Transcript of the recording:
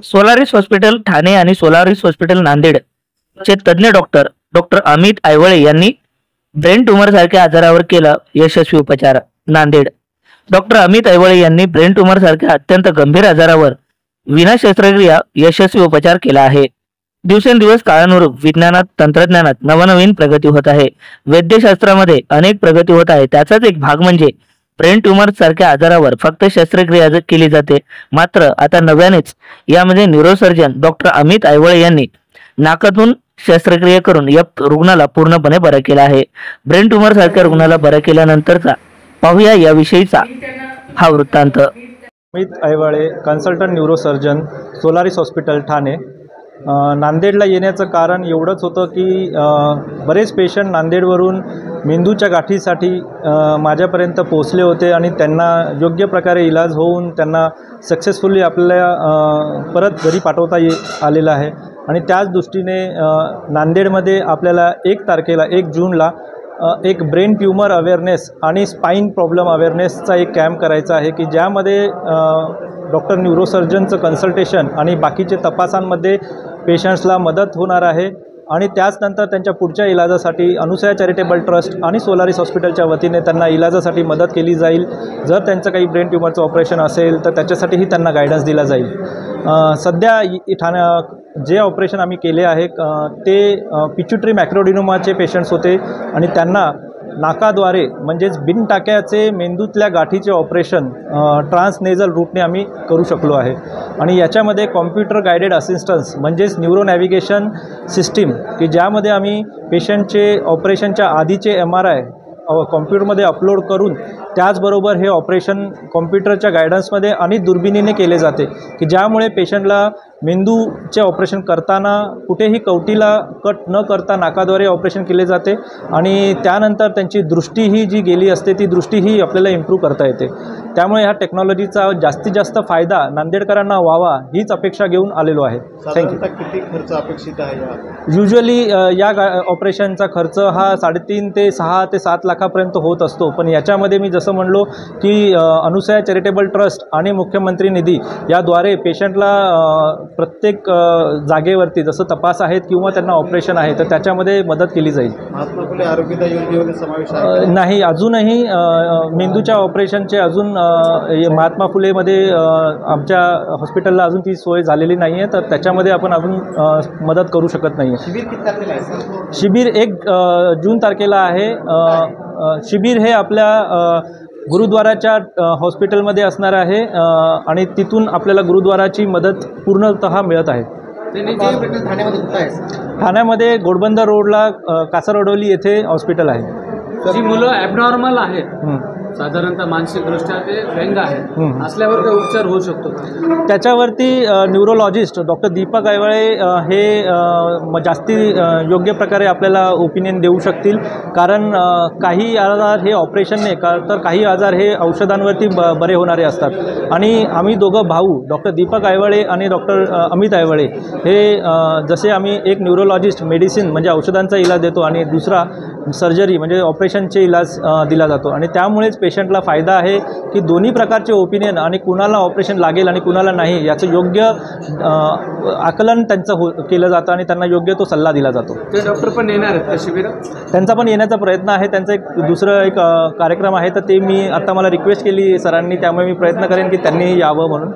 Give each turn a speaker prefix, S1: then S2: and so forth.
S1: Solaris hospital Thane आणि Solaris hospital Nanded चे तज्ज्ञ डॉक्टर अमित आयवळे यांनी ब्रेन ट्यूमर सारख्या आजारावर केला यशस्वी उपचार. नांदेड. डॉक्टर अमित आयवळे यांनी ब्रेन ट्यूमर सारख्या अत्यंत गंभीर आजारावर विना शस्त्रक्रिया यशस्वी उपचार केला आहे. दिवसेंदिवस काळानुरूप विज्ञानात तंत्रज्ञानात नवनवीन प्रगती होत आहे. वैद्यशास्त्रामध्ये अनेक प्रगती होत आहे. त्याचाच एक भाग म्हणजे ब्रेन ट्यूमर सारख्या आजारावर फक्त शस्त्रक्रिया केली जाते. मात्र आता नव्यानेच यामध्ये न्यूरोसर्जन डॉक्टर अमित आयवळे यांनी नाकातून शस्त्रक्रिया करून या रुग्णाला पूर्णपणे बरं केलं आहे. ब्रेन ट्यूमर सारख्या रुग्णाला बरं केल्यानंतरचा पाहूया याविषयीचा हा वृत्तांत.
S2: Amit Aiwale, consultant neurosurgeon, Solaris hospital Thane. नांदेडला येण्याचं कारण एवढंच होतं की बरेच पेशंट नांदेडवरून मेंदूच्या गाठीसाठी माझ्यापर्यंत पोहोचले होते आणि त्यांना योग्य प्रकारे इलाज होऊन त्यांना सक्सेसफुली आपल्या परत घरी पाठवता आलेलं आहे. आणि त्याच दृष्टीने नांदेडमध्ये आपल्याला 1 तारखेला 1 जूनला एक ब्रेन ट्यूमर अवेअरनेस आणि स्पाईन प्रॉब्लेम अवेअरनेसचा एक कॅम्प करायचा आहे की ज्यामध्ये डॉक्टर न्यूरोसर्जनचं कन्सल्टेशन आणि बाकीचे तपासांमध्ये पेशंट्सला मदत होणार आहे. आणि त्याचनंतर त्यांच्या पुढच्या इलाजासाठी अनुसया चॅरिटेबल ट्रस्ट आणि सोलारिस हॉस्पिटलच्या वतीने त्यांना इलाजासाठी मदत केली जाईल. जर त्यांचं काही ब्रेन ट्यूमरचं ऑपरेशन असेल तर त्याच्यासाठीही त्यांना गायडन्स दिला जाईल. सध्या जे ऑपरेशन आम्ही केले आहे ते पिच्युटरी मॅक्रोडिनोमाचे पेशंट्स होते आणि त्यांना नाकाद्वारे म्हणजेच बिन टाक्याचे मेंदूतल्या गाठीचे ऑपरेशन ट्रान्सनेझल रूटने आम्ही करू शकलो आहे. आणि याच्यामध्ये कॉम्प्युटर गायडेड असिस्टन्स म्हणजेच न्यूरो नॅव्हिगेशन सिस्टीम की ज्यामध्ये आम्ही पेशंटचे ऑपरेशनच्या आधीचे MRI कॉम्प्युटरमध्ये अपलोड करून त्याचबरोबर हे ऑपरेशन कॉम्प्युटरच्या गायडन्समध्ये आणि दुर्बिणीने केले जाते की ज्यामुळे पेशंटला मेंदूचे ऑपरेशन करताना कुठेही कवटीला कट न करता नाकाद्वारे ऑपरेशन केले जाते आणि त्यानंतर त्यांची दृष्टीही जी गेली असते ती दृष्टीही आपल्याला इम्प्रूव्ह करता येते. त्यामुळे ह्या टेक्नॉलॉजीचा जास्तीत जास्त फायदा नांदेडकरांना व्हावा हीच अपेक्षा घेऊन आलेलो आहे. थँक्यू.
S3: किती खर्च अपेक्षित आहे?
S2: युजली या ऑपरेशनचा खर्च हा 3.5 ते 6 ते 7 लाखापर्यंत होत असतो. पण याच्यामध्ये मी जसं म्हणलो की अनुसया चॅरिटेबल ट्रस्ट आणि मुख्यमंत्री निधी याद्वारे पेशंटला प्रत्येक जागेवरती जसं तपास आहेत किंवा त्यांना ऑपरेशन आहे तर त्याच्यामध्ये मदत केली जाईल.
S3: महात्मा फुले आरोग्य योजनेमध्ये समावेश आहे?
S2: नाही, अजूनही मेंदूच्या ऑपरेशनचे अजून महात्मा फुलेमध्ये आमच्या हॉस्पिटलला अजून ती सोय झालेली नाही आहे तर त्याच्यामध्ये आपण अजून मदत करू शकत नाही आहे.
S3: शिबिर किती तारखेला आहे?
S2: शिबिर 1 जून तारखेला आहे. शिबिर हे आपल्या गुरुद्वाराच्या हॉस्पिटलमध्ये असणार आहे आणि तिथून आपल्याला गुरुद्वाराची मदत पूर्णतः मिळत आहे. ठाण्यामध्ये घोडबंदर रोडला कासारवडोली येथे हॉस्पिटल आहे.
S4: जी मुलं ॲबनॉर्मल आहेत साधारणतः मानसिकदृष्ट्या ते व्यंग आहेत असल्यावर काही उपचार होऊ शकतो?
S2: त्याच्यावरती न्यूरोलॉजिस्ट डॉक्टर दीपक आयवळे हे जास्ती योग्य प्रकारे आपल्याला ओपिनियन देऊ शकतील. कारण काही आजार हे ऑपरेशनने तर काही आजार हे औषधांवरती बरे होणारे असतात. आणि आम्ही दोघं भाऊ डॉक्टर दीपक आयवळे आणि डॉक्टर अमित आयवळे हे जसे आम्ही एक न्यूरोलॉजिस्ट मेडिसिन म्हणजे औषधांचा इलाज देतो आणि दुसरा सर्जरी म्हणजे ऑपरेशनचे इलाज दिला जातो. आणि त्यामुळेच पेशंटला फायदा आहे की दोन्ही प्रकारचे ओपिनियन आणि कुणाला ऑपरेशन लागेल आणि कुणाला नाही याचं योग्य आकलन त्यांचं केलं जातं आणि त्यांना योग्य तो सल्ला दिला जातो.
S4: ते डॉक्टर पण येणार आहेत का शिबिरात?
S2: त्यांचा पण येण्याचा प्रयत्न आहे. त्यांचा दुसरं एक कार्यक्रम आहे तर ते मी आता मला रिक्वेस्ट केली सरांनी त्यामुळे मी प्रयत्न करेन की त्यांनी यावं म्हणून.